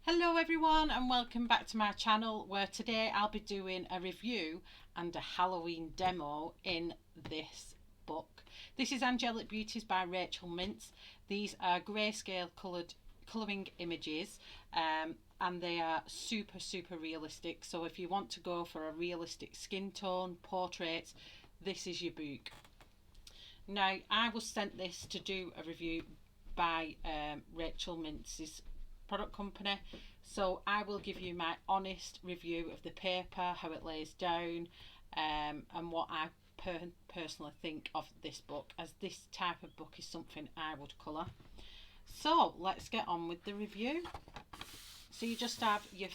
Hello everyone and welcome back to my channel, where today I'll be doing a review and a Halloween demo in this book. This is Angelic Beauties by Rachel Mintz. These are grayscale colouring images and they are super realistic. So if you want to go for a realistic skin tone portrait, this is your book. Now I was sent this to do a review by Rachel Mintz's product company, so I will give you my honest review of the paper, how it lays down, and what I personally think of this book, as this type of book is something I would colour. So let's get on with the review. So you just have your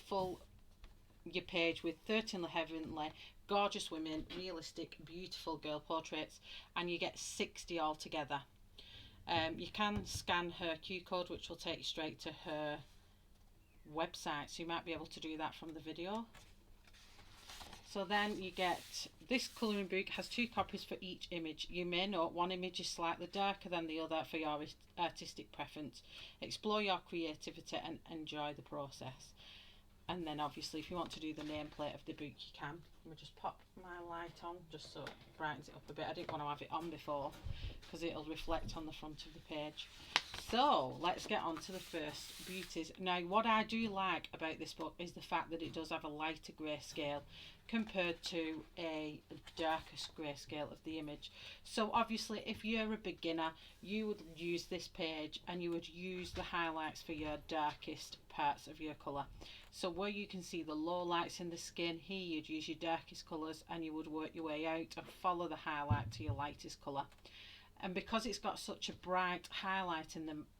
page with 13 heavenly gorgeous women, realistic beautiful girl portraits, and you get 60 altogether. You can scan her QR code, which will take you straight to her website, so you might be able to do that from the video. So then you get this colouring book, has 2 copies for each image. You may note one image is slightly darker than the other for your artistic preference. Explore your creativity and enjoy the process. And then obviously if you want to do the nameplate of the book, you can. Let me just pop my light on just so it brightens it up a bit. I didn't want to have it on before because it'll reflect on the front of the page. So let's get on to the first, Beauties. Now what I do like about this book is the fact that it does have a lighter grayscale compared to a darker grayscale of the image. So obviously if you're a beginner, you would use this page and you would use the highlights for your darkest parts of your colour. So where you can see the low lights in the skin, here you'd use your darkest colours and you would work your way out and follow the highlight to your lightest colour. And because it's got such a bright highlight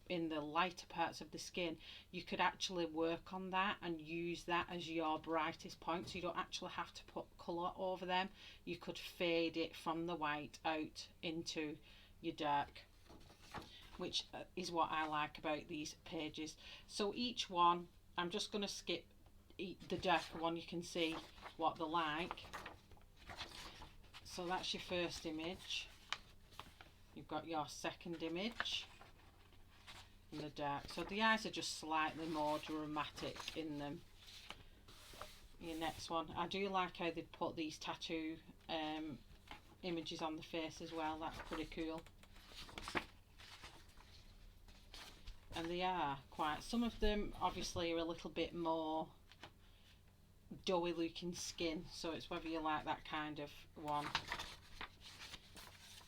in the lighter parts of the skin, you could actually work on that and use that as your brightest point. So you don't actually have to put colour over them. You could fade it from the white out into your dark, which is what I like about these pages. So each one, I'm just going to skip the darker one. You can see what they're like. So that's your first image. You've got your second image in the dark. So the eyes are just slightly more dramatic in them. Your next one, I do like how they put these tattoo images on the face as well. That's pretty cool. And they are quite, some of them obviously are a little bit more doughy looking skin, so it's whether you like that kind of one.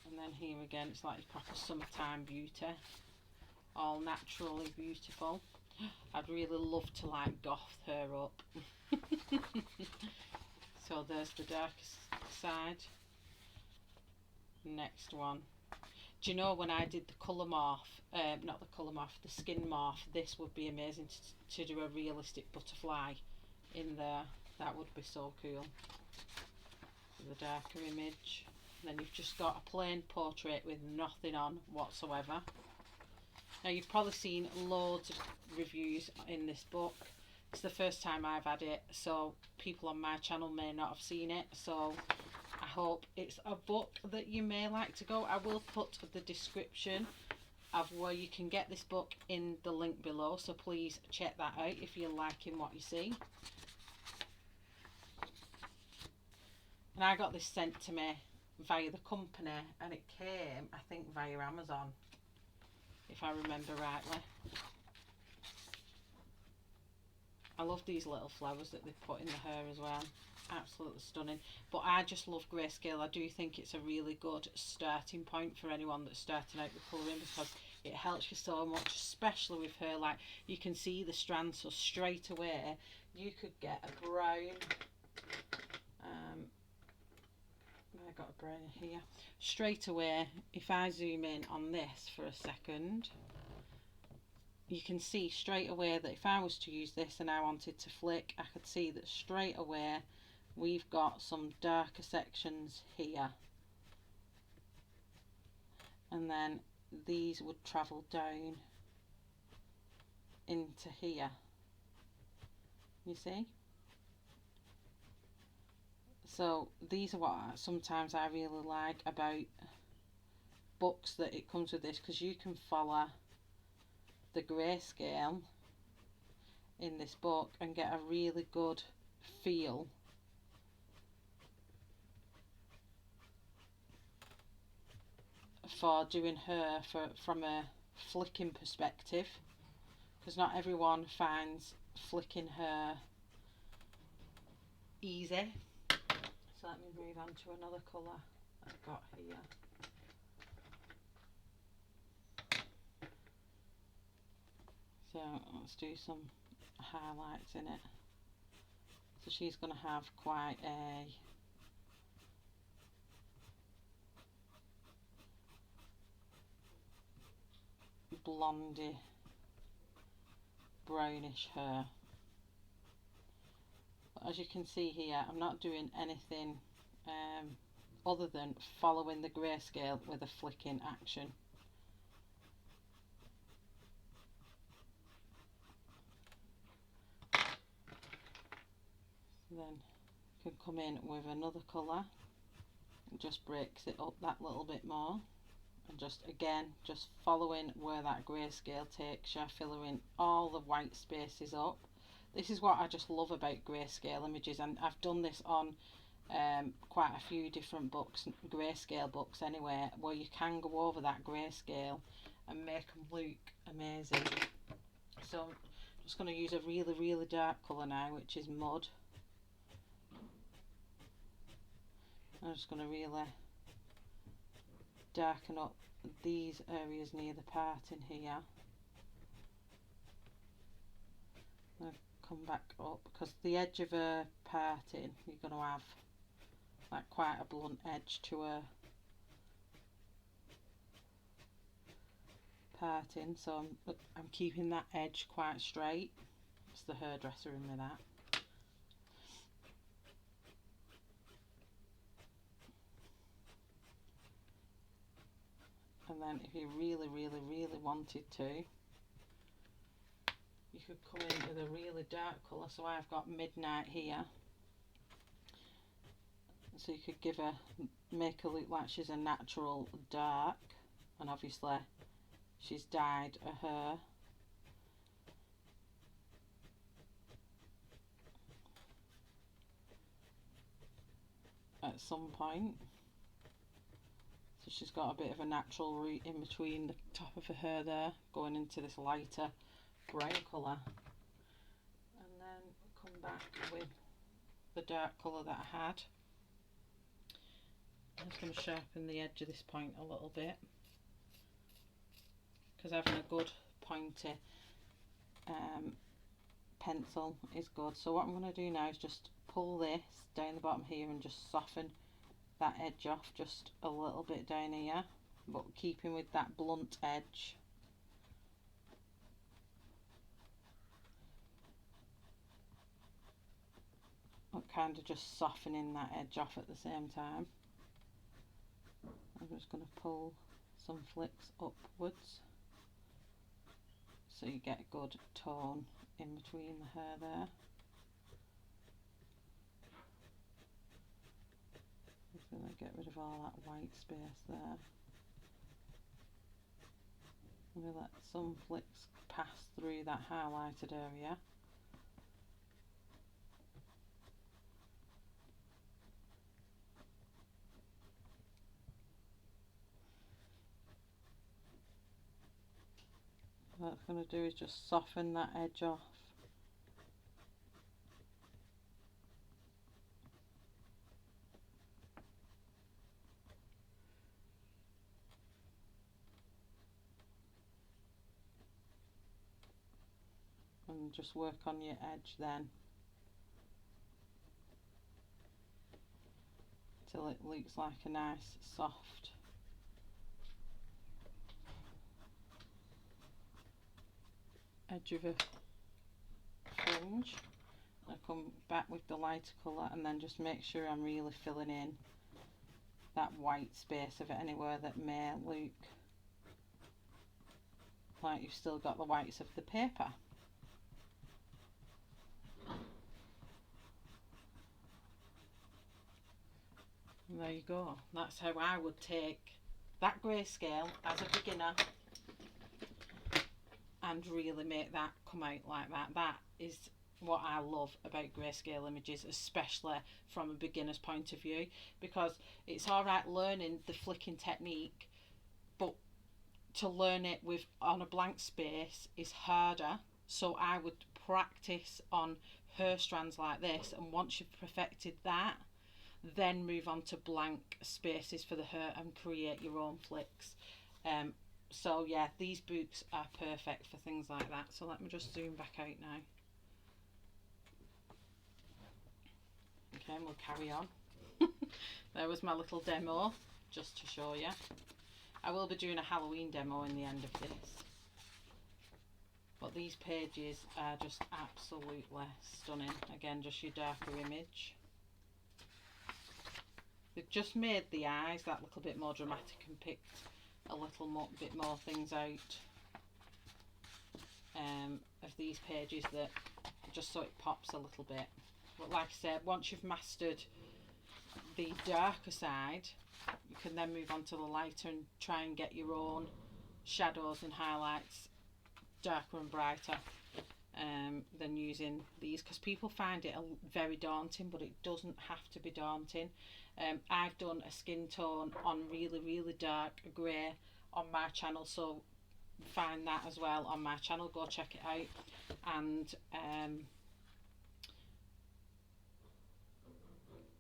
And then here again, it's like proper summertime beauty, all naturally beautiful. I'd really love to like goth her up. So there's the darkest side. Next one. Do you know, when I did the colour morph, not the colour morph, the skin morph, this would be amazing to do a realistic butterfly in there. That would be so cool. The darker image. Then you've just got a plain portrait with nothing on whatsoever. Now you've probably seen loads of reviews in this book. It's the first time I've had it, so people on my channel may not have seen it. So I hope it's a book that you may like to go. I will put the description of where you can get this book in the link below, so please check that out if you're liking what you see. And I got this sent to me via the company, and it came, I think, via Amazon, if I remember rightly. I love these little flowers that they put in the hair as well. Absolutely stunning. But I just love grayscale. I do think it's a really good starting point for anyone that's starting out with colouring, because it helps you so much, especially with her. Like, you can see the strands, so straight away you could get a brown. I got a brown here. Straight away, if I zoom in on this for a second, you can see straight away that if I was to use this and I wanted to flick, I could see that straight away we've got some darker sections here, and then these would travel down into here, you see. So these are what sometimes I really like about books, that it comes with this, because you can follow the grayscale in this book and get a really good feel for doing her from a flicking perspective, because not everyone finds flicking her easy. So let me move on to another colour I've got here. So let's do some highlights in it. So she's going to have quite a blondie brownish hair. But as you can see here, I'm not doing anything other than following the grayscale with a flicking action. Then you can come in with another colour. It just breaks it up that little bit more, and just again just following where that grayscale takes you, filling all the white spaces up. This is what I just love about grayscale images, and I've done this on quite a few different books, grayscale books anyway, where you can go over that grayscale and make them look amazing. So I'm just going to use a really dark colour now, which is Mud. I'm just going to really darken up these areas near the parting here. I'm going to come back up, because the edge of a parting, you're going to have like quite a blunt edge to a parting, so I'm keeping that edge quite straight. It's the hairdresser in me, that. And then if you really wanted to, you could come in with a really dark colour. So I've got Midnight here, so you could make her look like she's a natural dark, and obviously she's dyed her hair. At some point, so she's got a bit of a natural root in between the top of her hair there, going into this lighter brown colour, and then come back with the dark colour that I had. I'm just going to sharpen the edge of this point a little bit, because having a good pointy pencil is good. So what I'm going to do now is just pull this down the bottom here and just soften that edge off just a little bit down here, but keeping with that blunt edge. But kind of just softening that edge off at the same time. I'm just going to pull some flicks upwards so you get a good tone in between the hair there. Just going to get rid of all that white space there. I'm going to let some flicks pass through that highlighted area. What it's going to do is just soften that edge off. And just work on your edge then till it looks like a nice soft edge of a fringe. I come back with the lighter colour and then just make sure I'm really filling in that white space of it anywhere that may look like you've still got the whites of the paper. And there you go. That's how I would take that grayscale as a beginner and really make that come out like that. That is what I love about grayscale images, especially from a beginner's point of view, because it's all right learning the flicking technique, but to learn it with on a blank space is harder. So I would practice on her strands like this, and once you've perfected that, then move on to blank spaces for the hair and create your own flicks. So yeah, these books are perfect for things like that. So let me just zoom back out now. Okay, and we'll carry on. There was my little demo, just to show you. I will be doing a Halloween demo in the end of this. But these pages are just absolutely stunning. Again, just your darker image. They've just made the eyes that little bit more dramatic and picked a little bit more things out of these pages, that just so it pops a little bit. But like I said, once you've mastered the darker side, you can then move on to the lighter and try and get your own shadows and highlights darker and brighter than using these, because people find it very daunting, but it doesn't have to be daunting. I've done a skin tone on really dark grey on my channel, so find that as well on my channel, go check it out. And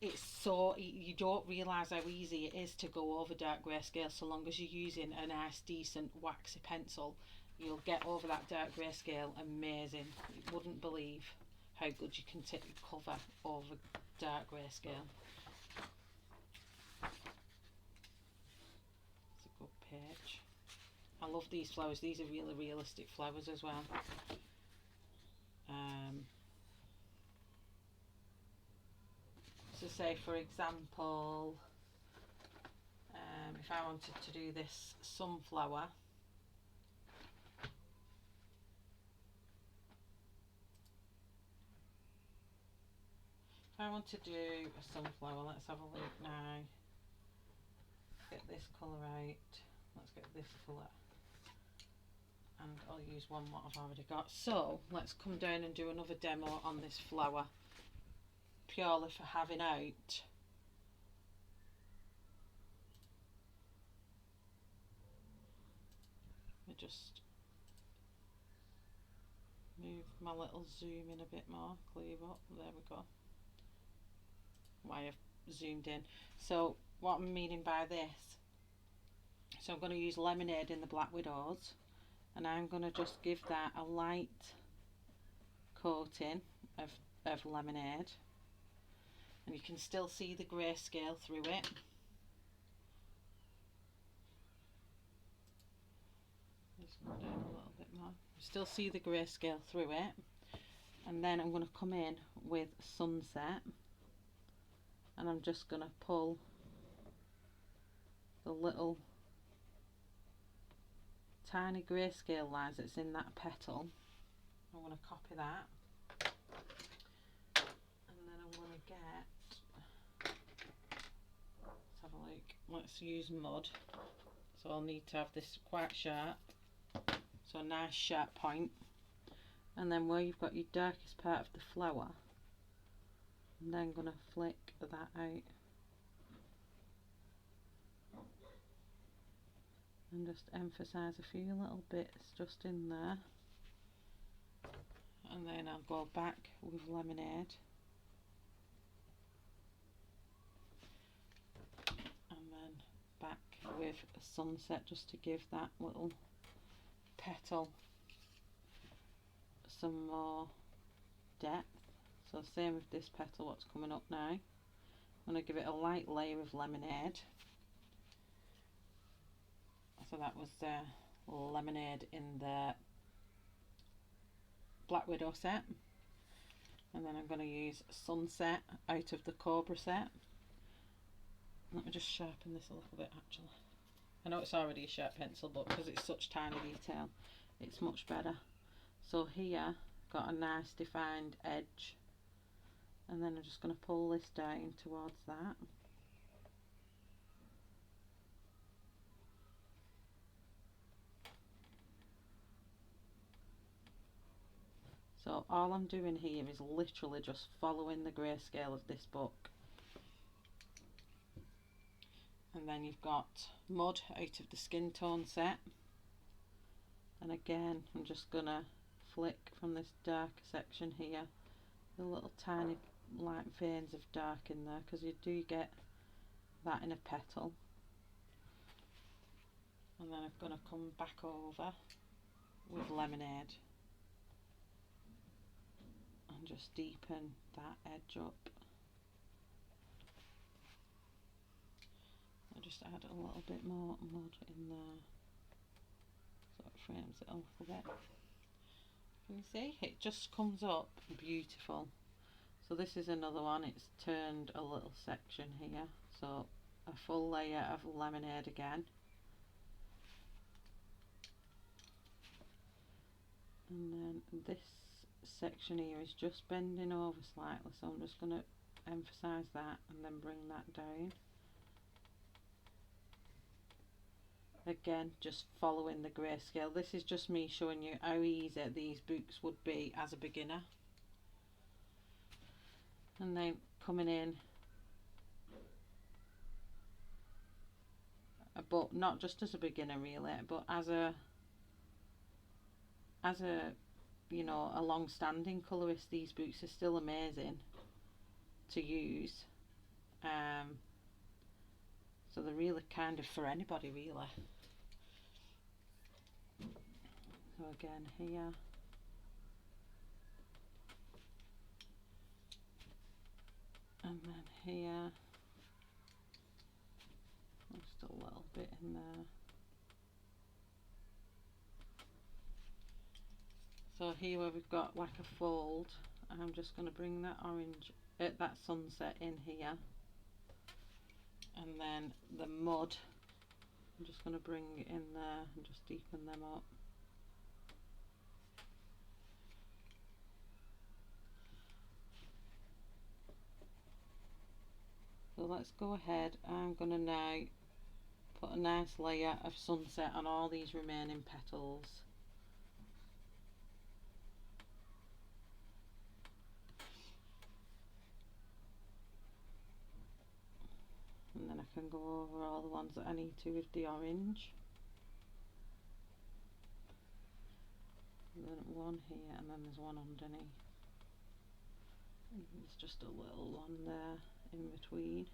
it's so, you don't realise how easy it is to go over dark grayscale. So long as you're using a nice decent waxy pencil, you'll get over that dark grayscale amazing. You wouldn't believe how good you can cover over dark grayscale. It's a good page. I love these flowers. These are really realistic flowers as well. So say for example, if I wanted to do this sunflower, if I want to do a sunflower, let's have a look now. Get this colour out. Let's get this colour. And I'll use one what I've already got. So let's come down and do another demo on this flower, purely for having out I just move my little zoom in a bit more, clear up, there we go, why I've zoomed in. So what I'm meaning by this, so I'm going to use Lemonade in the Black Widows, and I'm going to just give that a light coating of lemonade, and you can still see the grayscale through it. Just go down a little bit more. You still see the grayscale through it, and then I'm going to come in with Sunset, and I'm just going to pull the little tiny grayscale lines that's in that petal. I'm going to copy that, and then I'm going to get, let's have a look, let's use mud. So I'll need to have this quite sharp, so a nice sharp point, and then where you've got your darkest part of the flower, I'm then going to flick that out and just emphasize a few little bits just in there, and then I'll go back with Lemonade, and then back with Sunset, just to give that little petal some more depth. So same with this petal, what's coming up now, I'm going to give it a light layer of Lemonade. So that was Lemonade in the Black Widow set, and then I'm going to use Sunset out of the Cobra set. Let me just sharpen this a little bit actually. I know it's already a sharp pencil, but because it's such tiny detail, it's much better. So here, got a nice defined edge, and then I'm just going to pull this down towards that. So all I'm doing here is literally just following the grayscale of this book. And then you've got Mud out of the Skin Tone set. And again, I'm just going to flick from this darker section here, the little tiny light veins of dark in there, because you do get that in a petal. And then I'm going to come back over with Lemonade and just deepen that edge up. I'll just add a little bit more mud in there so it frames it a little bit. Can you see? It just comes up beautiful. So this is another one, it's turned a little section here, so a full layer of Lemonade again. And then this section here is just bending over slightly, so I'm just going to emphasize that and then bring that down. Again, just following the grayscale. This is just me showing you how easy these books would be as a beginner. And then coming in, but not just as a beginner really, but as a you know, a long-standing colourist, these books are still amazing to use. So they're really kind of for anybody really. So again here, and then here, just a little bit in there. So here where we've got like a fold, I'm just going to bring that orange, that sunset in here, and then the mud, I'm just going to bring it in there and just deepen them up. So let's go ahead, I'm going to now put a nice layer of sunset on all these remaining petals. And then I can go over all the ones that I need to with the orange. And then one here, and then there's one underneath. And there's just a little one there in between.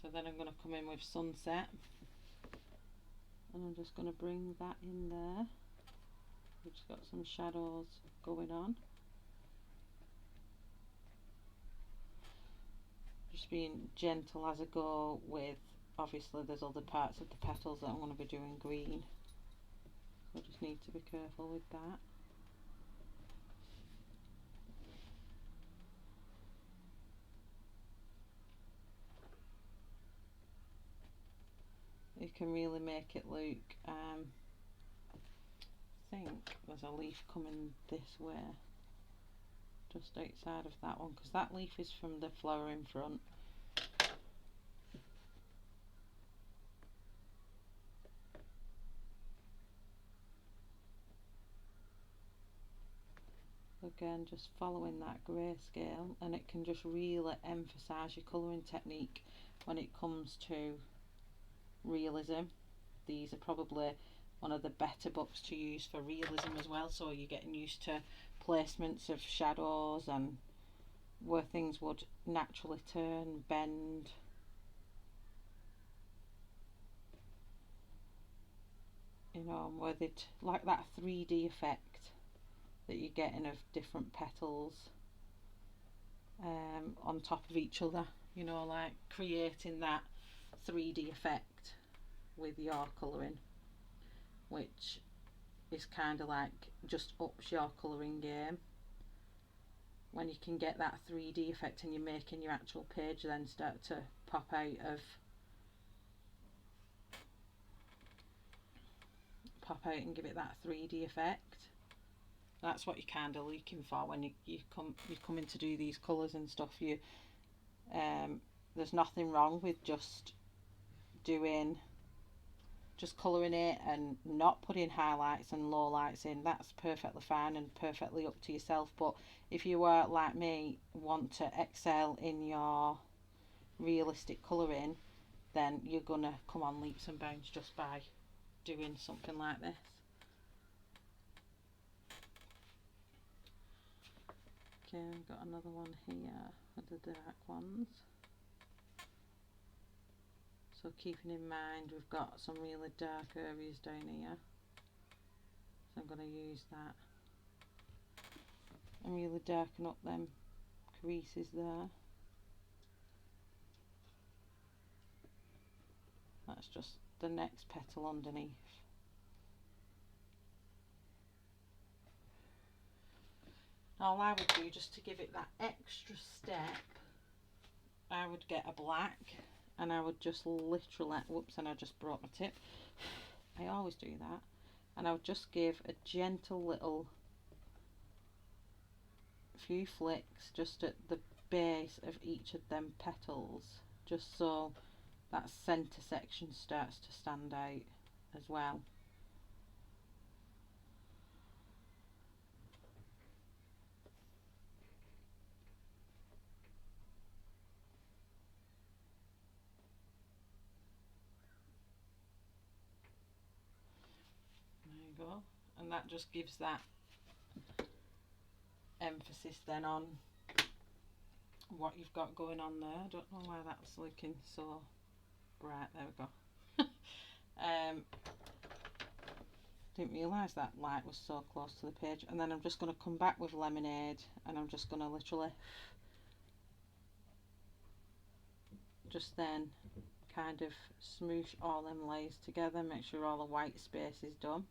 So then I'm going to come in with sunset, and I'm just going to bring that in there. We've just got some shadows going on. Just being gentle as I go with, obviously there's other parts of the petals that I'm going to be doing green. So I just need to be careful with that. You can really make it look, I think there's a leaf coming this way, just outside of that one, because that leaf is from the flower in front. Again, just following that grayscale, and it can just really emphasize your colouring technique when it comes to realism. These are probably one of the better books to use for realism as well, so you're getting used to placements of shadows and where things would naturally turn, bend. You know, where they'd like that 3D effect that you're getting of different petals on top of each other, you know, like creating that 3D effect with your colouring, which is kind of like just ups your colouring game when you can get that 3D effect and you're making your actual page then start to pop out and give it that 3D effect. That's what you're kind of looking for when you're coming to do these colours and stuff. There's nothing wrong with just just colouring it and not putting highlights and lowlights in, that's perfectly fine and perfectly up to yourself. But if you are like me, want to excel in your realistic colouring, then you're gonna come on leaps and bounds just by doing something like this. Okay, I've got another one here with the dark ones. So keeping in mind we've got some really dark areas down here, so I'm going to use that and really darken up them creases there. That's just the next petal underneath. All I would do, just to give it that extra step, I would get a black and I would just literally, whoops, and I just broke my tip. I always do that. And I would just give a gentle little few flicks just at the base of each of them petals, just so that centre section starts to stand out as well. There you go, and that just gives that emphasis then on what you've got going on there. I don't know why that's looking so bright. There we go. Didn't realise that light was so close to the page. And then I'm just going to come back with lemonade and I'm just going to literally just then kind of smoosh all them layers together, make sure all the white space is done.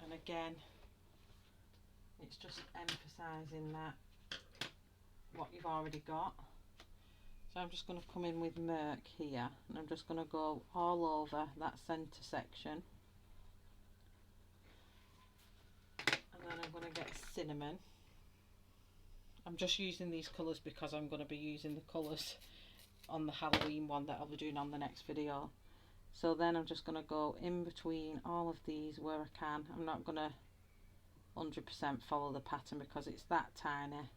And again, it's just emphasising that what you've already got. So I'm just going to come in with MURK here and I'm just going to go all over that centre section. And then I'm going to get cinnamon. I'm just using these colours because I'm going to be using the colours on the Halloween one that I'll be doing on the next video. So then I'm just going to go in between all of these where I can. I'm not going to 100% follow the pattern because it's that tiny.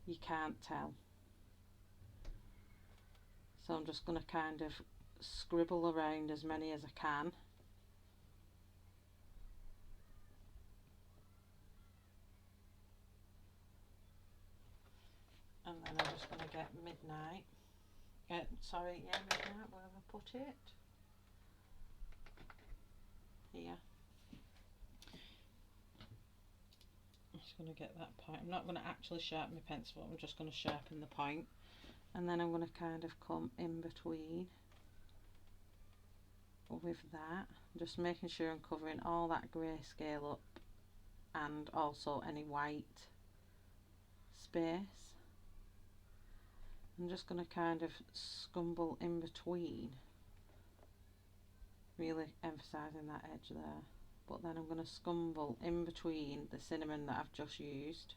You can't tell. So I'm just going to kind of scribble around as many as I can. And then I'm just going to get midnight. Midnight, where have I put it? Here. I'm just going to get that point. I'm not going to actually sharpen my pencil, I'm just going to sharpen the point. And then I'm going to kind of come in between with that, just making sure I'm covering all that grayscale up and also any white space. I'm just going to kind of scumble in between, really emphasising that edge there, but then I'm going to scumble in between the cinnamon that I've just used.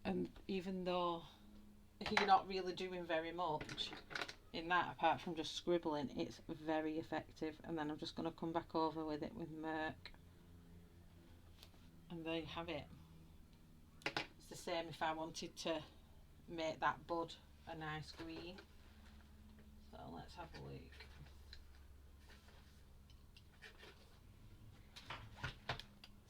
And even though you're not really doing very much in that apart from just scribbling, it's very effective. And then I'm just going to come back over with it with MURK, and there you have it. It's the same if I wanted to make that bud a nice green. So let's have a look.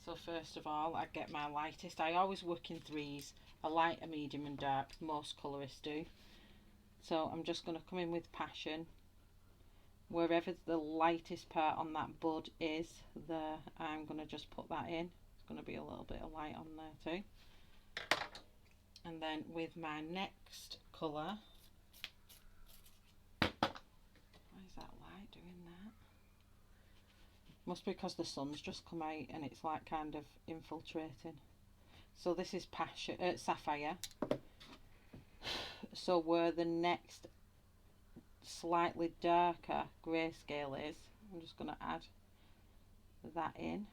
So first of all, I get my lightest. I always work in threes, a light, a medium and dark. Most colourists do. So I'm just going to come in with Passion. Wherever the lightest part on that bud is, there, I'm going to just put that in. It's going to be a little bit of light on there too. And then with my next colour, why is that light doing that? Must be because the sun's just come out and it's like kind of infiltrating. So this is Passion, Sapphire. So where the next slightly darker Greyscale is. I'm just going to add that in.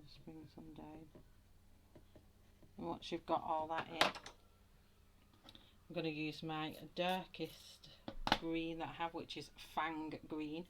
Just bring some down. And once you've got all that in, I'm going to use my darkest green that I have, which is FANG green.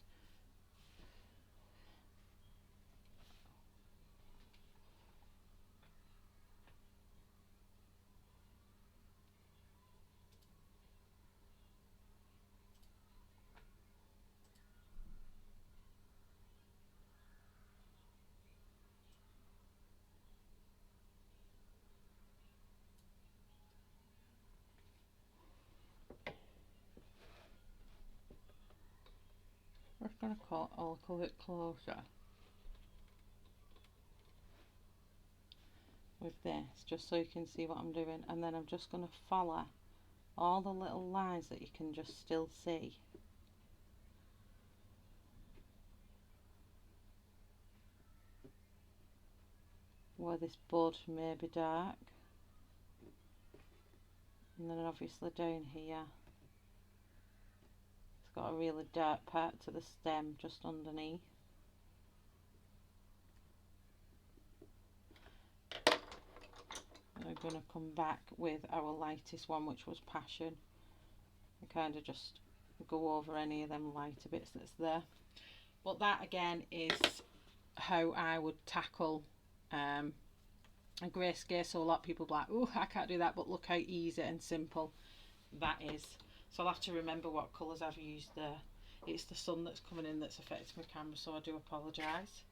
I'm just going to cut a little bit closer with this, just so you can see what I'm doing, and then I'm just going to follow all the little lines that you can just still see. Where this bud may be dark, and then obviously down here it's got a really dark part to the stem just underneath. I'm going to come back with our lightest one, which was Passion, and kind of just go over any of them lighter bits that's there. But that again is how I would tackle a Greyscale. So a lot of people are like, oh, I can't do that, but look how easy and simple that is. So I'll have to remember what colours I've used there. It's the sun that's coming in that's affecting my camera, so I do apologise.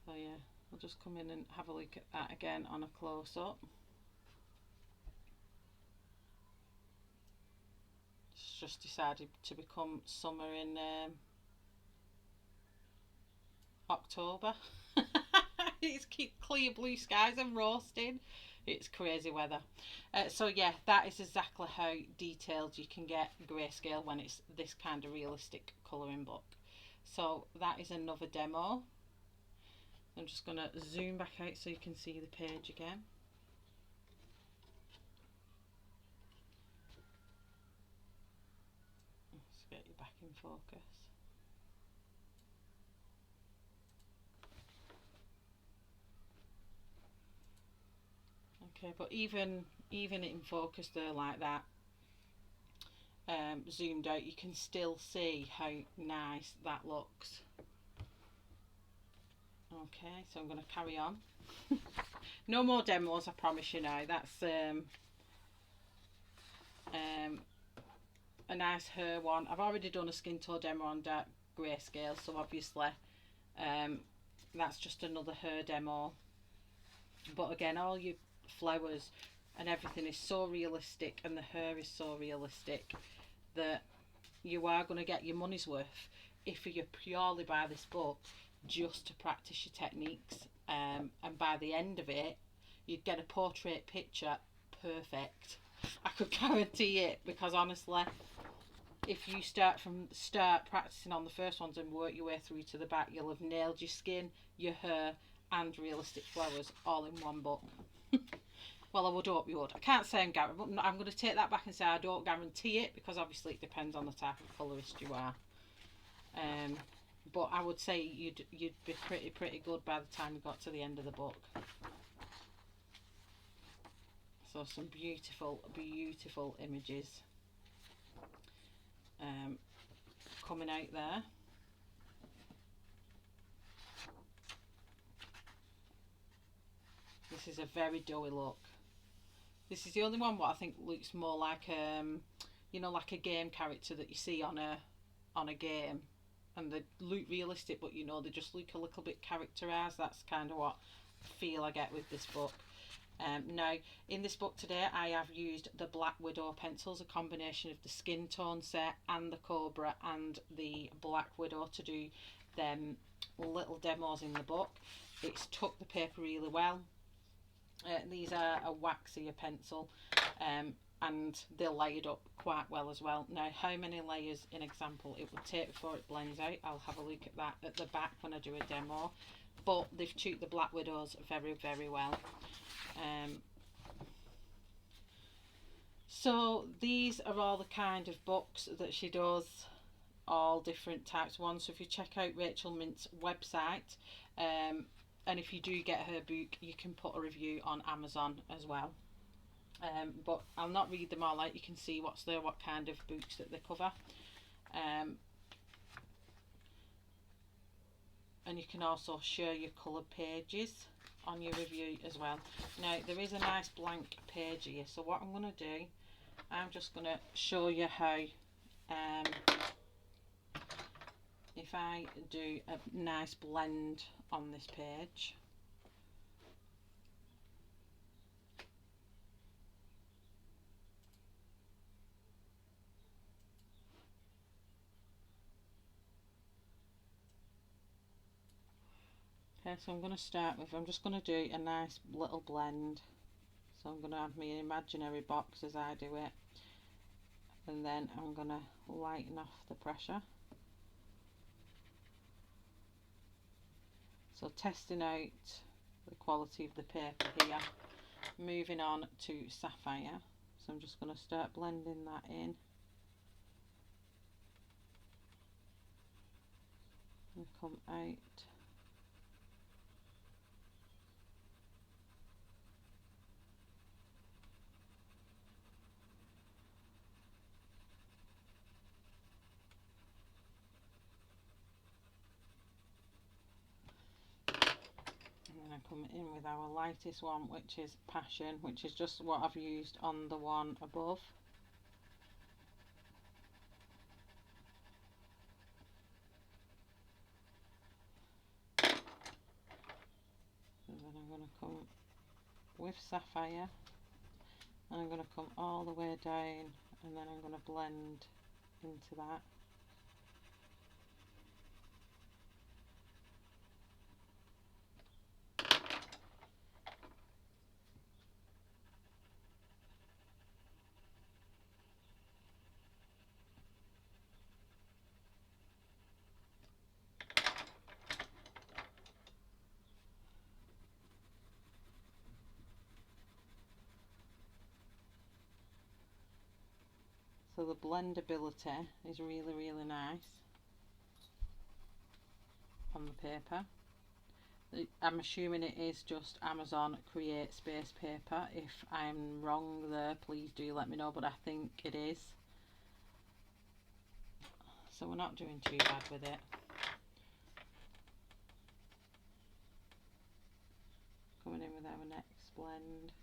So yeah, I'll just come in and have a look at that again on a close-up. It's just decided to become summer in October. It's keep clear blue skies and roasting. It's crazy weather. So yeah, that is exactly how detailed you can get Greyscale when it's this kind of realistic colouring book. So that is another demo. I'm just going to zoom back out so you can see the page again. Let's get you back in focus. Okay, but even in focus there like that, zoomed out, you can still see how nice that looks. Okay, so I'm going to carry on. No more demos, I promise you now. That's a nice hair one. I've already done a skin tone demo on dark Greyscale, so obviously that's just another hair demo. But again, all your flowers and everything is so realistic, and the hair is so realistic, that you are going to get your money's worth if you purely buy this book just to practice your techniques, and by the end of it you'd get a portrait picture perfect. I could guarantee it, because honestly, if you start from the start practicing on the first ones and work your way through to the back, you'll have nailed your skin, your hair and realistic flowers all in one book. Well, I would hope you would. I can't say I'm going to take that back and say I don't guarantee it, because obviously it depends on the type of colourist you are. But I would say you'd be pretty good by the time you got to the end of the book. So some beautiful images coming out there. This is a very doughy look. This is the only one what I think looks more like you know, like a game character that you see on a game, and they look realistic, but you know, they just look a little bit characterized. That's kind of what feel I get with this book. Now in this book today I have used the Black Widow pencils, a combination of the skin tone set and the Cobra and the Black Widow, to do them little demos in the book. It's tucked the paper really well. These are a waxier pencil, and they're layered up quite well as well. Now how many layers in example it would take before it blends out, I'll have a look at that at the back when I do a demo. but they've took the Black Widows very, very well. So these are all the kind of books that she does, all different types of ones. So if you check out Rachel Mintz's website, and if you do get her book, you can put a review on Amazon as well. But I'll not read them all out. You can see what's there, what kind of books that they cover. And you can also share your coloured pages on your review as well. Now there is a nice blank page here, so what I'm going to do, I'm just going to show you how, if I do a nice blend on this page. Okay, so I'm going to start with, I'm just going to do a nice little blend. So I'm going to have my imaginary box as I do it, and then I'm going to lighten off the pressure. So testing out the quality of the paper here. Moving on to Sapphire. So I'm just going to start blending that in. And come out. I come in with our lightest one, which is Passion, which is just what I've used on the one above. And then I'm going to come with Sapphire, and I'm going to come all the way down, and then I'm going to blend into that. So the blendability is really, really nice on the paper. I'm assuming it is just Amazon Create Space paper. If I'm wrong there, please do let me know, but I think it is. So we're not doing too bad with it. Coming in with our next blend.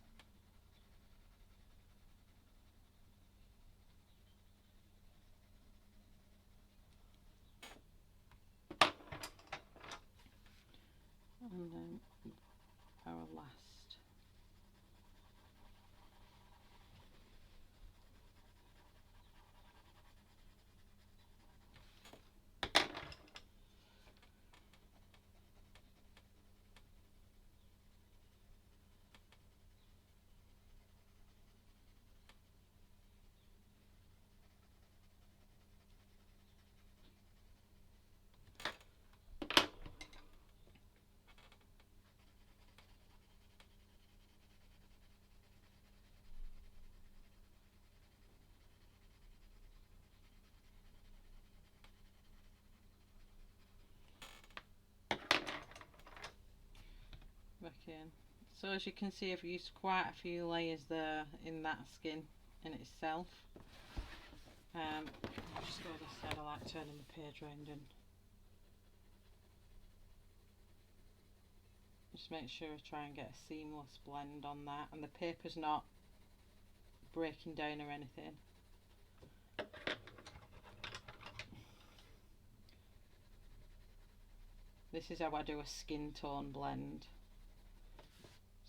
And then our last. Back in. So as you can see, I've used quite a few layers there in that skin in itself. I'll just go this side. I like turning the page around and just make sure I try and get a seamless blend on that, and the paper's not breaking down or anything. This is how I do a skin tone blend.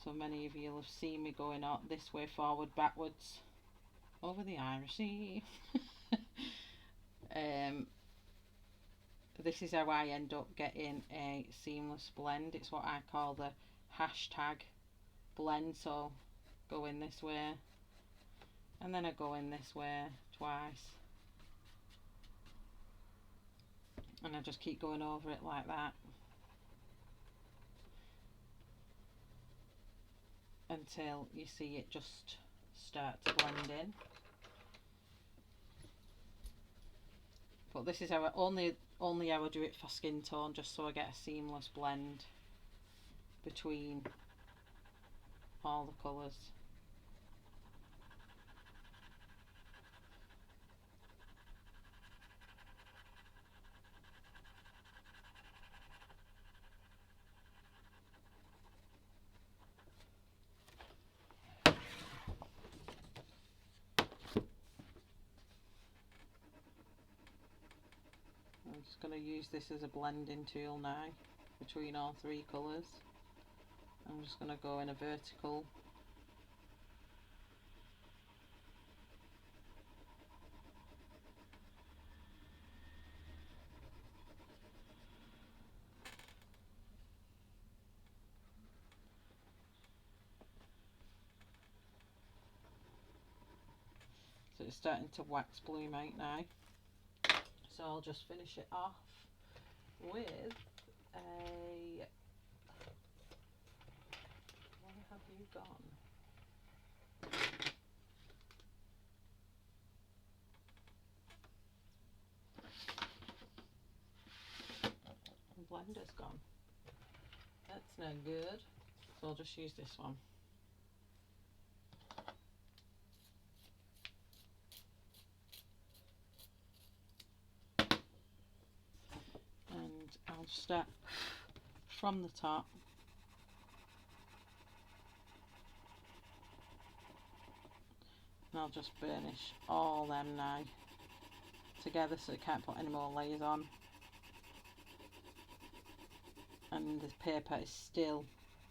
So many of you will have seen me going out this way, forward, backwards, over the irisy. This is how I end up getting a seamless blend. It's what I call the hashtag blend. So go in this way, and then I go in this way twice, and I just keep going over it like that. until you see it just start to blend in. But this is how only I will do it for skin tone, just so I get a seamless blend between all the colours. I'm just going to use this as a blending tool now between all three colours. I'm just going to go in a vertical. So it's starting to wax bloom out now. So I'll just finish it off with a, where have you gone? The blender's gone. That's no good. So I'll just use this one. I'll start from the top. And I'll just burnish all them now together so I can't put any more layers on. And the paper is still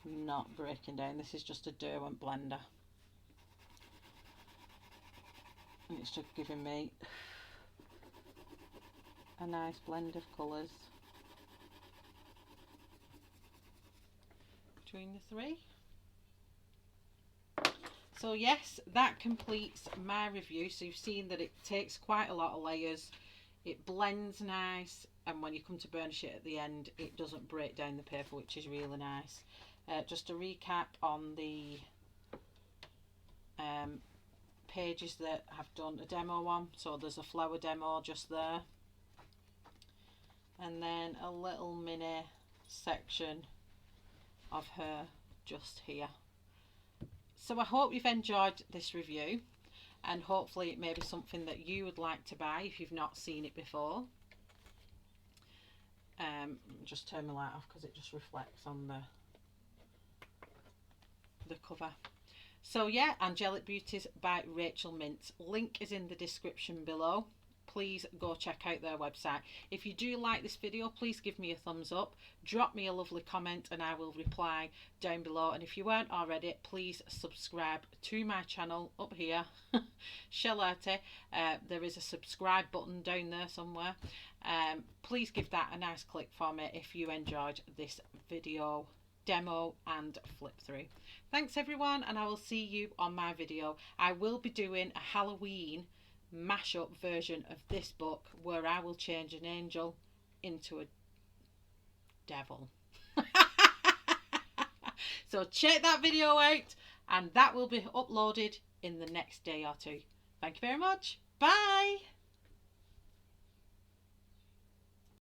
not breaking down. This is just a Derwent blender. And it's just giving me a nice blend of colours between the three. So yes, that completes my review. So you've seen that it takes quite a lot of layers, it blends nice, and when you come to burnish it at the end, it doesn't break down the paper, which is really nice. Just to recap on the pages that I've done a demo on, so there's a flower demo just there, and then a little mini section of her just here. So I hope you've enjoyed this review, and hopefully it may be something that you would like to buy if you've not seen it before. Just turn the light off because it just reflects on the cover. So yeah, Angelic Beauties by Rachel Mintz. Link is in the description below. Please go check out their website. If you do like this video, please give me a thumbs up, drop me a lovely comment, and I will reply down below. And if you weren't already, please subscribe to my channel up here. Charlotte, there is a subscribe button down there somewhere. Please give that a nice click for me if you enjoyed this video demo and flip through. Thanks everyone, and I will see you on my video. I will be doing a Halloween mashup version of this book where I will change an angel into a devil. So check that video out, and that will be uploaded in the next day or two. Thank you very much. Bye.